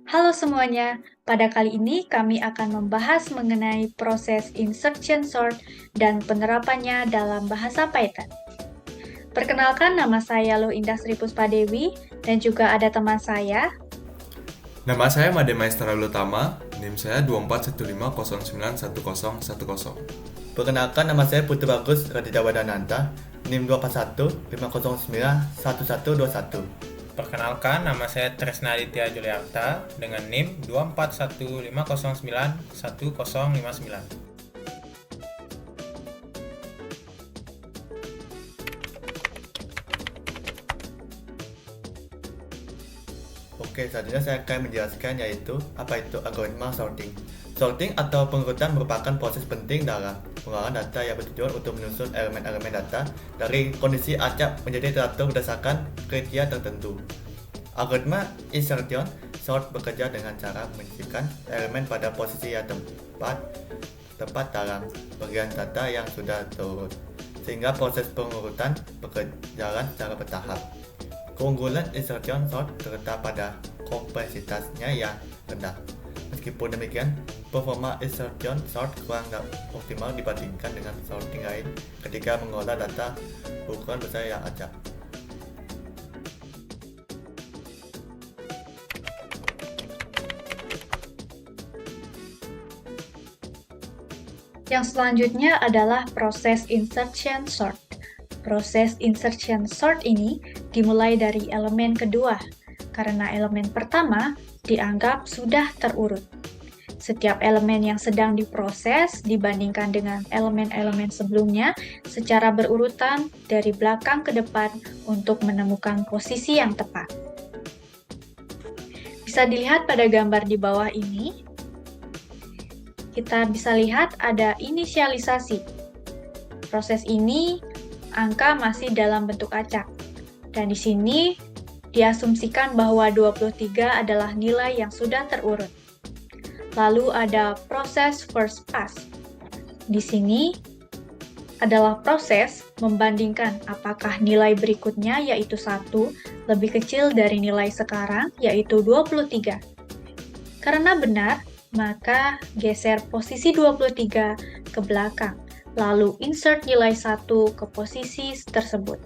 Halo semuanya, pada kali ini kami akan membahas mengenai proses insertion sort dan penerapannya dalam bahasa Python. Perkenalkan, nama saya Loindah Sri Puspadewi dan juga ada teman saya. Nama saya Made Maestro Utama, NIM saya 2415091010. Perkenalkan, nama saya Putu Bagus Raditya Wadananta, NIM 24150911121. Perkenalkan, nama saya Tresna Aditya Juliarta dengan NIM 2415091059. Oke, selanjutnya saya akan menjelaskan yaitu apa itu algoritma sorting. Sorting atau pengurutan merupakan proses penting dalam pengolahan data yang bertujuan untuk menyusun elemen-elemen data dari kondisi acak menjadi teratur berdasarkan kriteria tertentu. Algoritma insertion sort bekerja dengan cara menyisipkan elemen pada posisi yang tepat dalam bagian data yang sudah terurut, sehingga proses pengurutan berjalan secara bertahap. Keunggulan insertion sort terletak pada kompleksitasnya yang rendah. Meskipun demikian, performa insertion sort kurang optimal dibandingkan dengan sorting lain ketika mengolah data ukuran besar yang acak. Yang selanjutnya adalah proses insertion sort. Proses insertion sort ini dimulai dari elemen kedua, karena elemen pertama dianggap sudah terurut. Setiap elemen yang sedang diproses dibandingkan dengan elemen-elemen sebelumnya secara berurutan dari belakang ke depan untuk menemukan posisi yang tepat. Bisa dilihat pada gambar di bawah ini, kita bisa lihat ada inisialisasi. Proses ini angka masih dalam bentuk acak. Dan di sini diasumsikan bahwa 23 adalah nilai yang sudah terurut. Lalu ada proses first pass. Di sini adalah proses membandingkan apakah nilai berikutnya yaitu 1 lebih kecil dari nilai sekarang yaitu 23. Karena benar, maka geser posisi 23 ke belakang, lalu insert nilai 1 ke posisi tersebut.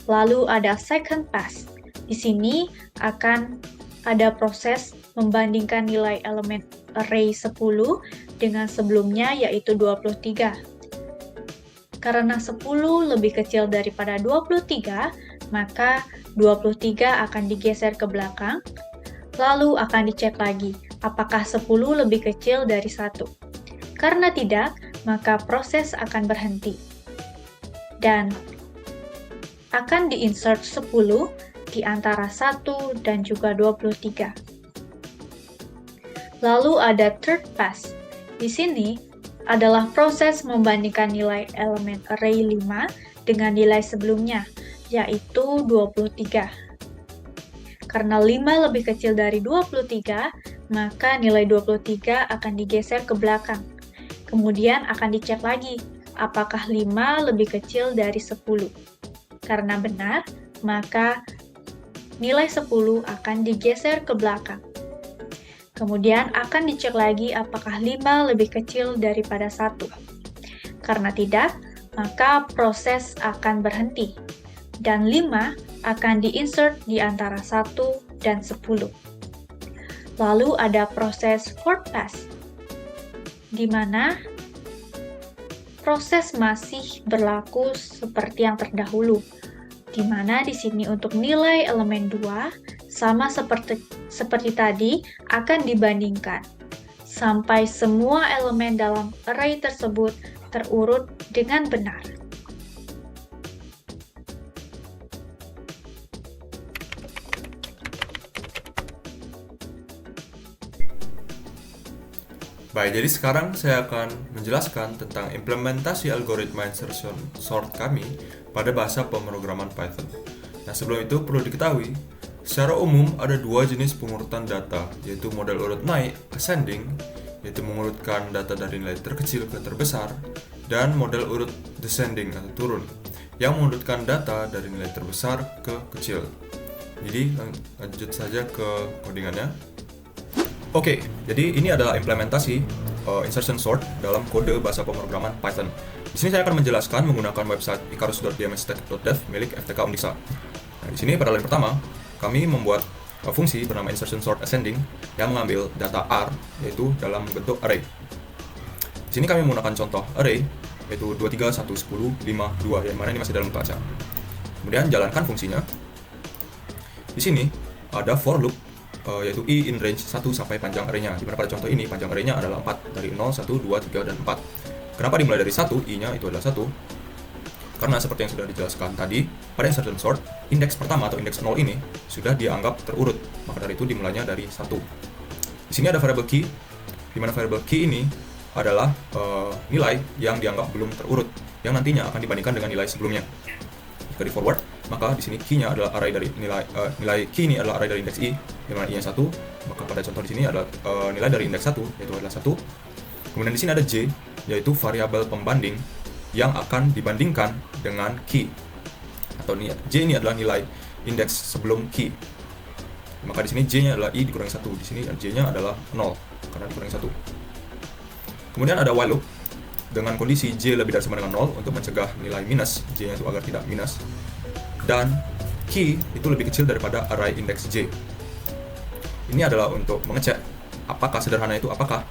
Lalu ada second pass. Di sini akan ada proses membandingkan nilai elemen array 10 dengan sebelumnya yaitu 23. Karena 10 lebih kecil daripada 23, maka 23 akan digeser ke belakang, lalu akan dicek lagi apakah 10 lebih kecil dari 1. Karena tidak, maka proses akan berhenti. Dan akan diinsert 10 di antara 1 dan juga 23. Lalu ada third pass. Di sini adalah proses membandingkan nilai elemen array 5 dengan nilai sebelumnya, yaitu 23. Karena 5 lebih kecil dari 23, maka nilai 23 akan digeser ke belakang. Kemudian akan dicek lagi, apakah 5 lebih kecil dari 10. Karena benar, maka nilai 10 akan digeser ke belakang. Kemudian akan dicek lagi apakah 5 lebih kecil daripada 1. Karena tidak, maka proses akan berhenti. Dan 5 akan diinsert di antara 1 dan 10. Lalu ada proses fourth pass, di mana proses masih berlaku seperti yang terdahulu, di mana di sini untuk nilai elemen 2 sama seperti tadi akan dibandingkan sampai semua elemen dalam array tersebut terurut dengan benar. Baik, jadi sekarang saya akan menjelaskan tentang implementasi algoritma insertion sort kami pada bahasa pemrograman Python. Nah, sebelum itu perlu diketahui, secara umum ada dua jenis pengurutan data, yaitu model urut naik, ascending, yaitu mengurutkan data dari nilai terkecil ke terbesar, dan model urut descending atau turun, yang mengurutkan data dari nilai terbesar ke kecil. Jadi lanjut saja ke codingannya. Oke, jadi ini adalah implementasi insertion sort dalam kode bahasa pemrograman Python. Di sini saya akan menjelaskan menggunakan website icarus.dmstack.dev milik FTK Undiksa. Nah, di sini pada line pertama, kami membuat fungsi bernama insertion sort ascending yang mengambil data R yaitu dalam bentuk array. Di sini kami menggunakan contoh array yaitu 23, 1, 10, 5, 2 yang mana ini masih dalam bentuk acak. Kemudian jalankan fungsinya. Di sini ada for loop yaitu i in range 1 sampai panjang array-nya. Di mana pada contoh ini panjang array-nya adalah 4 dari 0, 1, 2, 3 dan 4. Kenapa dimulai dari 1? I-nya itu adalah 1. Karena seperti yang sudah dijelaskan tadi, pada insertion sort, indeks pertama atau indeks 0 ini sudah dianggap terurut. Maka dari itu dimulainya dari 1. Di sini ada variable key, di mana variable key ini adalah nilai yang dianggap belum terurut, yang nantinya akan dibandingkan dengan nilai sebelumnya. Jika di forward, maka di sini key-nya adalah array dari nilai key ini adalah array dari indeks i, di mana i-nya 1, maka pada contoh di sini adalah nilai dari indeks 1 yaitu adalah 1. Kemudian di sini ada j, yaitu variabel pembanding yang akan dibandingkan dengan key. Atau j ini adalah nilai indeks sebelum key. Maka di sini j-nya adalah i dikurangi 1. Di sini j-nya adalah 0 karena dikurangi 1. Kemudian ada while loop dengan kondisi j lebih dari sama dengan 0 untuk mencegah nilai minus j-nya itu agar tidak minus. Dan key itu lebih kecil daripada array indeks j. Ini adalah untuk mengecek apakah sederhana itu apakah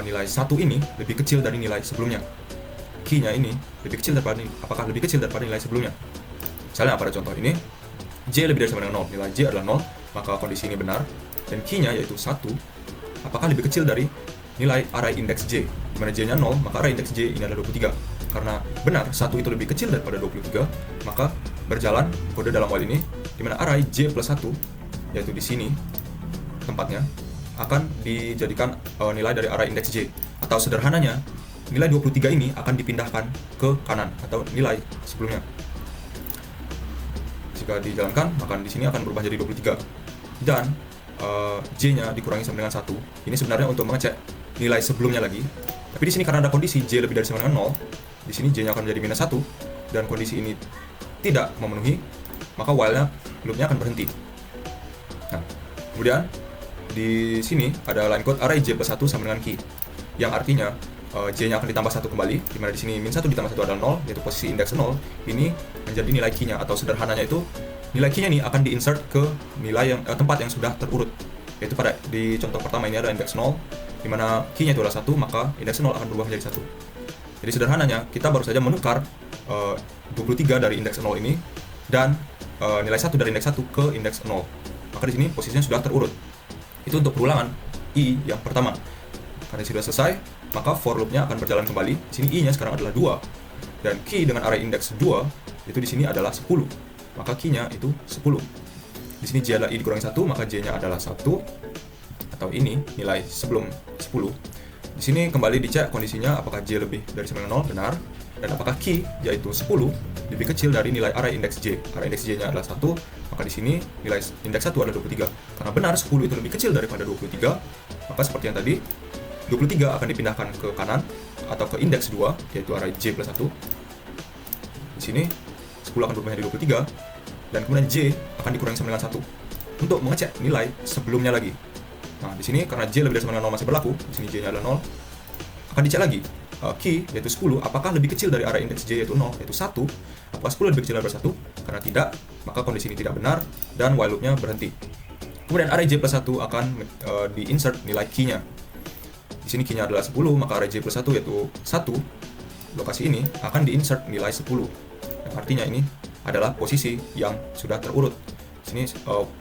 nilai 1 ini lebih kecil dari nilai sebelumnya. Key-nya ini lebih kecil daripada nilai sebelumnya. Misalnya pada contoh ini j lebih dari sama dengan 0, nilai j adalah 0, maka kondisi ini benar. Dan key-nya yaitu 1, apakah lebih kecil dari nilai array indeks j, di mana j-nya 0, maka array indeks j ini adalah 23. Karena benar 1 itu lebih kecil daripada 23, maka berjalan kode dalam while ini, di mana array j plus 1, yaitu di sini tempatnya, akan dijadikan nilai dari array indeks j. Atau sederhananya, nilai 23 ini akan dipindahkan ke kanan, atau nilai sebelumnya. Jika dijalankan, maka di sini akan berubah jadi 23. Dan j-nya dikurangi sama dengan 1. Ini sebenarnya untuk mengecek nilai sebelumnya lagi. Tapi di sini karena ada kondisi j lebih dari sama dengan 0, di sini j-nya akan menjadi minus 1, dan kondisi ini tidak memenuhi, maka while-nya loop-nya akan berhenti. Nah, kemudian di sini ada line code array j plus 1 sama dengan key, yang artinya j-nya akan ditambah 1 kembali, di mana di sini min 1 ditambah 1 adalah 0, yaitu posisi indeks 0, ini menjadi nilai key-nya, atau sederhananya itu nilai key-nya ini akan di-insert ke nilai yang tempat yang sudah terurut. Yaitu pada di contoh pertama ini ada indeks 0, di mana key-nya itu adalah 1, maka indeks 0 akan berubah menjadi 1. Jadi sederhananya, kita baru saja menukar 23 dari indeks 0 ini dan nilai 1 dari indeks 1 ke indeks 0. Maka di sini posisinya sudah terurut. Itu untuk perulangan i yang pertama. Karena sudah selesai, maka for loop-nya akan berjalan kembali. Di sini i-nya sekarang adalah 2. Dan key dengan array indeks 2 itu di sini adalah 10. Maka key-nya itu 10. Di sini j adalah i dikurangi 1, maka j-nya adalah 1. Atau ini nilai sebelum 10. Di sini kembali dicek kondisinya apakah j lebih dari sama dengan 0, benar. Dan apakah key, yaitu 10, lebih kecil dari nilai array indeks j. Array indeks j-nya adalah 1, maka di sini nilai indeks 1 adalah 23. Karena benar 10 itu lebih kecil daripada 23, maka seperti yang tadi, 23 akan dipindahkan ke kanan atau ke indeks 2, yaitu array j plus 1. Di sini 10 akan berubah menjadi 23, dan kemudian j akan dikurangi sama dengan 1 untuk mengecek nilai sebelumnya lagi. Nah, di sini karena j lebih dari sama dengan 0 masih berlaku, di sini j-nya adalah 0, akan dicek lagi key yaitu 10 apakah lebih kecil dari array indeks j yaitu 0 yaitu 1. Apakah 10 lebih kecil dari 1? Karena tidak, maka kondisi ini tidak benar dan while loop-nya berhenti. Kemudian array j plus 1 akan di-insert nilai key-nya. Di sini key-nya adalah 10, maka array j plus 1 yaitu 1 lokasi ini akan di-insert nilai 10. Yang artinya ini adalah posisi yang sudah terurut. Di sini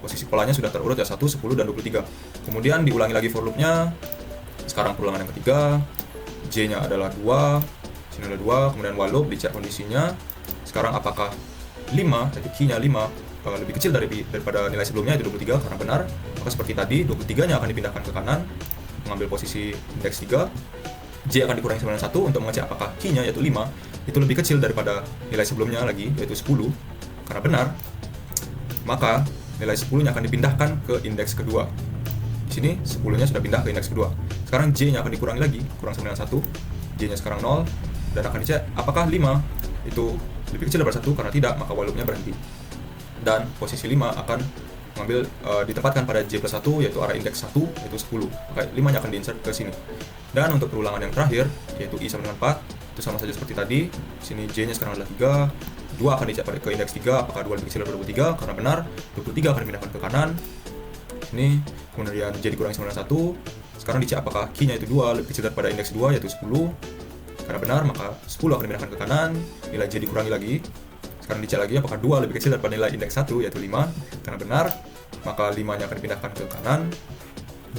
posisi polanya sudah terurut ya 1, 10 dan 23. Kemudian diulangi lagi for loop-nya. Sekarang perulangan yang ketiga. J-nya adalah 2, sini adalah 2, kemudian while loop dicek kondisinya. Sekarang apakah 5, jadi key-nya 5 lebih kecil daripada nilai sebelumnya yaitu 23, karena benar. Maka seperti tadi 23-nya akan dipindahkan ke kanan mengambil posisi indeks 3. J akan dikurangi sama dengan 1 untuk mengecek apakah key-nya yaitu 5 itu lebih kecil daripada nilai sebelumnya lagi yaitu 10. Karena benar, maka nilai 10-nya akan dipindahkan ke indeks kedua. Di sini 10-nya sudah pindah ke indeks kedua. Sekarang j-nya akan dikurangi lagi, kurang sama dengan 1. J-nya sekarang 0 dan akan dicek apakah 5 itu lebih kecil daripada 1. Karena tidak, maka while loop-nya berhenti. Dan posisi 5 akan ditempatkan pada J plus 1 yaitu array indeks 1 yaitu 10. Maka 5-nya akan diinsert ke sini. Dan untuk perulangan yang terakhir yaitu I sama dengan 4 itu sama saja seperti tadi. Sini J-nya sekarang adalah 3. 2 akan dicek ke indeks 3, apakah 2 lebih kecil daripada 23? Karena benar, 23 akan dipindahkan ke kanan. Ini kemudian J dikurangi sama dengan 1. Sekarang dicek apakah key-nya itu 2 lebih kecil daripada indeks 2 yaitu 10. Karena benar, maka 10 akan dipindahkan ke kanan. Nilai J dikurangi lagi. Sekarang dicek lagi apakah 2 lebih kecil daripada nilai indeks 1 yaitu 5. Karena benar, maka 5-nya akan dipindahkan ke kanan.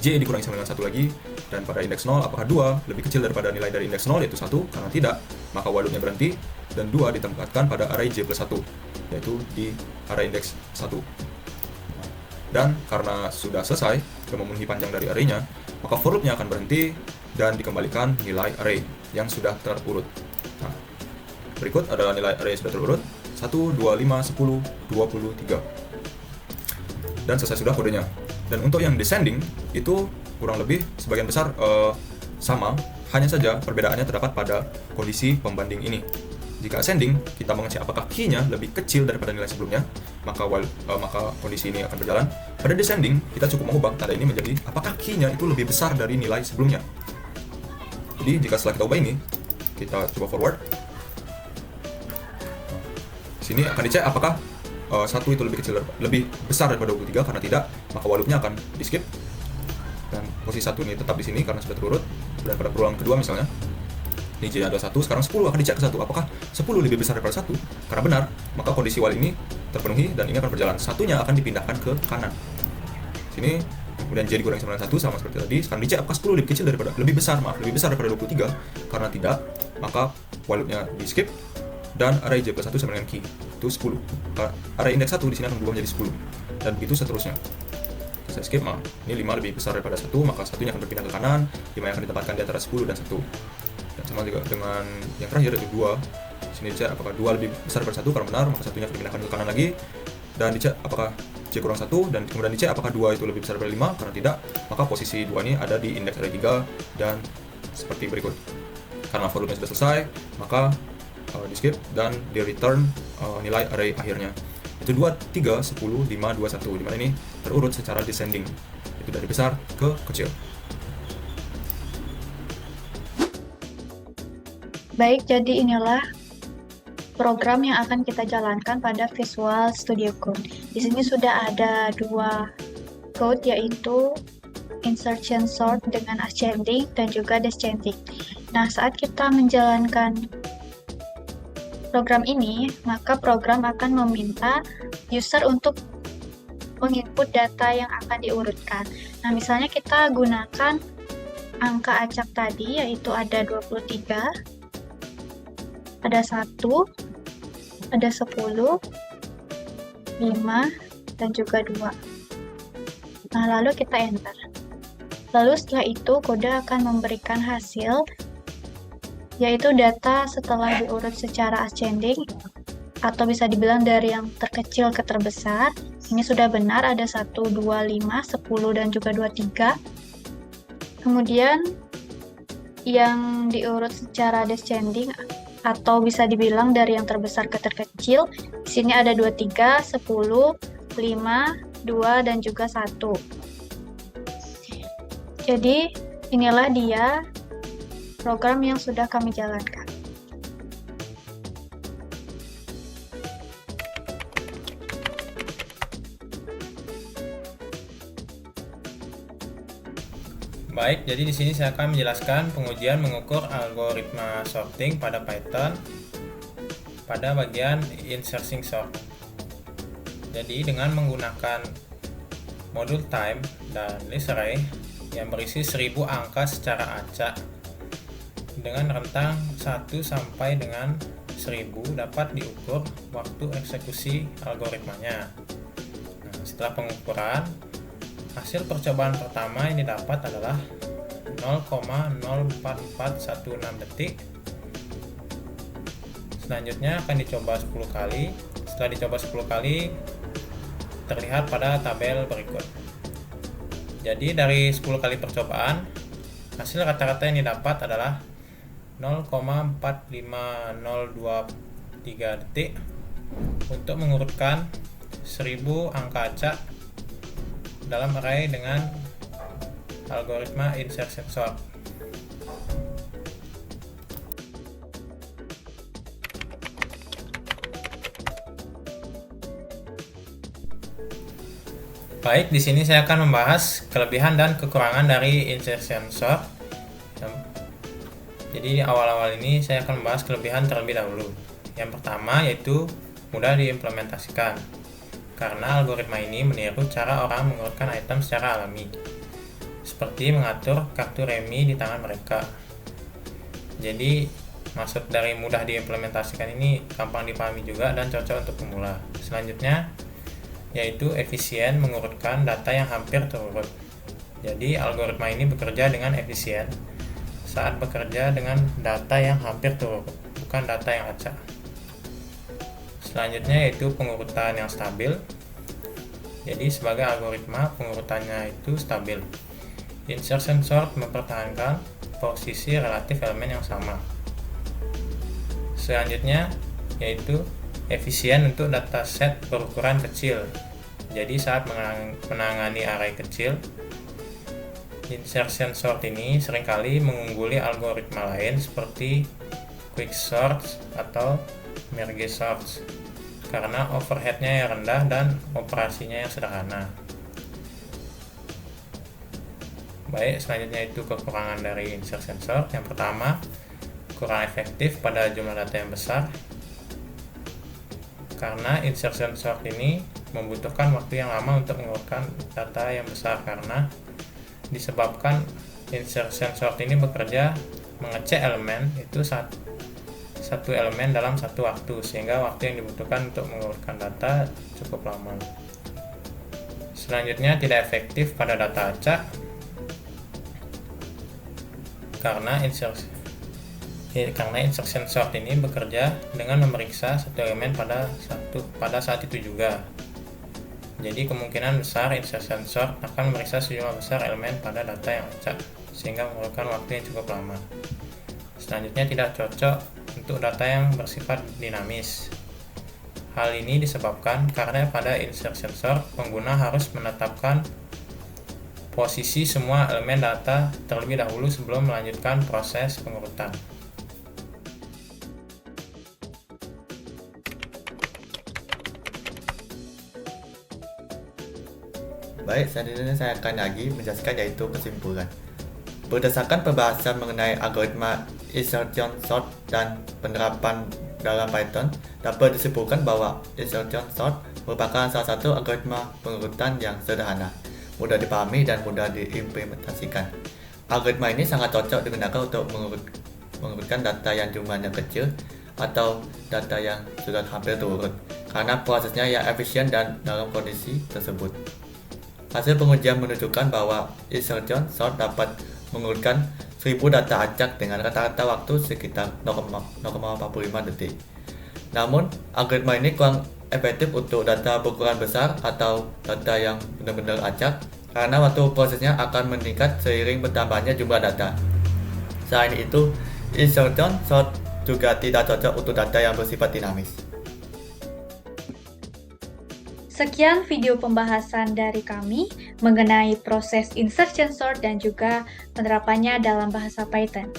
J dikurangi sama dengan 1 lagi. Dan pada indeks 0, apakah 2 lebih kecil daripada nilai dari indeks 0 yaitu 1? Karena tidak, maka while loop-nya berhenti. Dan 2 ditempatkan pada array J plus 1 yaitu di array indeks 1. Dan karena sudah selesai dan memenuhi panjang dari array-nya, maka for loop-nya akan berhenti dan dikembalikan nilai array yang sudah terurut. Nah, berikut adalah nilai array yang sudah terurut 1, 2, 5, 10, 23. Dan selesai sudah kodenya. Dan untuk yang descending itu kurang lebih sebagian besar sama, hanya saja perbedaannya terdapat pada kondisi pembanding ini. Jika ascending, kita mengecek apakah key-nya lebih kecil daripada nilai sebelumnya, maka kondisi ini akan berjalan. Pada descending, kita cukup mengubah tanda ini menjadi apakah key-nya itu lebih besar dari nilai sebelumnya. Jadi, jika setelah kita ubah ini, kita coba forward. Sini akan dicek apakah 1 itu lebih besar daripada 23, karena tidak, maka while loop-nya akan di-skip. Dan posisi 1 ini tetap di sini karena sudah terurut. Dan pada perulangan kedua misalnya, ini J ada 1, sekarang 10 akan dicek ke 1. Apakah 10 lebih besar daripada 1? Karena benar, maka kondisi while ini terpenuhi dan ini akan berjalan. Satunya akan dipindahkan ke kanan. Sini, kemudian J dikurangi sama 1 sama seperti tadi. Sekarang dicek apakah 10 lebih besar daripada 23. Karena tidak, maka while loop-nya di skip dan array J plus 1 sama dengan key itu 10. Array indeks 1 di sini akan berubah menjadi 10 dan begitu seterusnya. Saya skip, ini 5 lebih besar daripada 1, maka satunya akan berpindah ke kanan, 5 yang akan ditempatkan di antara 10 dan 1. Dan sama juga dengan yang terakhir yaitu 2. Sini dicek apakah 2 lebih besar daripada 1, karena benar, maka satunya akan dipindahkan ke kanan lagi. Dan dicek apakah J kurang 1, dan kemudian dicek apakah 2 itu lebih besar daripada 5, karena tidak, maka posisi 2 ini ada di indeks array 3 dan seperti berikut. Karena for loop-nya sudah selesai, maka di skip dan di return nilai array akhirnya. Itu 2, 3, 10, 5, 2, 1, dimana ini terurut secara descending, itu dari besar ke kecil. Baik, jadi inilah program yang akan kita jalankan pada Visual Studio Code. Di sini sudah ada 2 code, yaitu insertion sort dengan ascending dan juga descending. Nah, saat kita menjalankan program ini, maka program akan meminta user untuk menginput data yang akan diurutkan. Nah, misalnya kita gunakan angka acak tadi, yaitu ada 23, ada 1, ada 10, 5, dan juga 2. Nah, lalu kita enter. Lalu setelah itu, kode akan memberikan hasil, yaitu data setelah diurut secara ascending, atau bisa dibilang dari yang terkecil ke terbesar. Ini sudah benar, ada 1, 2, 5, 10, dan juga 23. Kemudian, yang diurut secara descending, atau bisa dibilang dari yang terbesar ke terkecil, di sini ada 23, 10, 5, 2, dan juga 1. Jadi, inilah dia program yang sudah kami jalankan. Baik, jadi di sini saya akan menjelaskan pengujian mengukur algoritma sorting pada Python pada bagian inserting sort. Jadi dengan menggunakan modul time dan list array yang berisi 1000 angka secara acak dengan rentang 1 sampai dengan 1000 dapat diukur waktu eksekusi algoritmanya. Nah, setelah pengukuran, hasil percobaan pertama yang didapat adalah 0,04416 detik. Selanjutnya akan dicoba 10 kali. Setelah dicoba 10 kali, terlihat pada tabel berikut. Jadi dari 10 kali percobaan, hasil rata-rata yang didapat adalah 0,45023 detik untuk mengurutkan 1000 angka acak dalam array dengan algoritma insertion sort. Baik, di sini saya akan membahas kelebihan dan kekurangan dari insertion sort. Jadi di awal-awal ini saya akan membahas kelebihan terlebih dahulu. Yang pertama yaitu mudah diimplementasikan, karena algoritma ini meniru cara orang mengurutkan item secara alami, seperti mengatur kartu remi di tangan mereka. Jadi maksud dari mudah diimplementasikan ini gampang dipahami juga dan cocok untuk pemula. Selanjutnya yaitu efisien mengurutkan data yang hampir terurut. Jadi algoritma ini bekerja dengan efisien saat bekerja dengan data yang hampir terurut, bukan data yang acak. Selanjutnya yaitu pengurutan yang stabil. Jadi sebagai algoritma pengurutannya itu stabil. Insertion sort mempertahankan posisi relatif elemen yang sama. Selanjutnya yaitu efisien untuk dataset berukuran kecil. Jadi saat menangani array kecil, insertion sort ini seringkali mengungguli algoritma lain seperti quicksort atau merge sort karena overheadnya yang rendah dan operasinya yang sederhana. Baik, selanjutnya itu kekurangan dari insertion sort. Yang pertama, kurang efektif pada jumlah data yang besar, karena insertion sort ini membutuhkan waktu yang lama untuk mengurutkan data yang besar, karena disebabkan insertion sort ini bekerja mengecek elemen itu satu elemen dalam satu waktu, sehingga waktu yang dibutuhkan untuk mengurutkan data cukup lama. Selanjutnya tidak efektif pada data acak, karena insertion sort ini bekerja dengan memeriksa satu elemen pada saat itu juga. Jadi kemungkinan besar insertion sort akan memeriksa sejumlah besar elemen pada data yang acak, sehingga memerlukan waktu yang cukup lama. Selanjutnya tidak cocok untuk data yang bersifat dinamis. Hal ini disebabkan karena pada insertion sort pengguna harus menetapkan posisi semua elemen data terlebih dahulu sebelum melanjutkan proses pengurutan. Baik, selanjutnya saya akan lagi menjelaskan yaitu kesimpulan. Berdasarkan pembahasan mengenai algoritma insertion sort dan penerapan dalam Python, dapat disimpulkan bahwa insertion sort merupakan salah satu algoritma pengurutan yang sederhana, mudah dipahami dan mudah diimplementasikan. Algoritma ini sangat cocok digunakan untuk mengurutkan data yang jumlahnya kecil atau data yang sudah hampir terurut, karena prosesnya yang efisien dan dalam kondisi tersebut. Hasil pengujian menunjukkan bahwa insertion sort dapat mengurutkan 1000 data acak dengan rata-rata waktu sekitar 0,45 detik. Namun, algoritma ini kurang efektif untuk data berukuran besar atau data yang benar-benar acak, karena waktu prosesnya akan meningkat seiring bertambahnya jumlah data. Selain itu, insertion sort juga tidak cocok untuk data yang bersifat dinamis. Sekian video pembahasan dari kami mengenai proses insertion sort dan juga penerapannya dalam bahasa Python.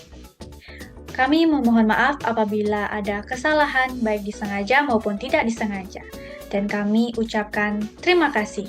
Kami memohon maaf apabila ada kesalahan baik disengaja maupun tidak disengaja, dan kami ucapkan terima kasih.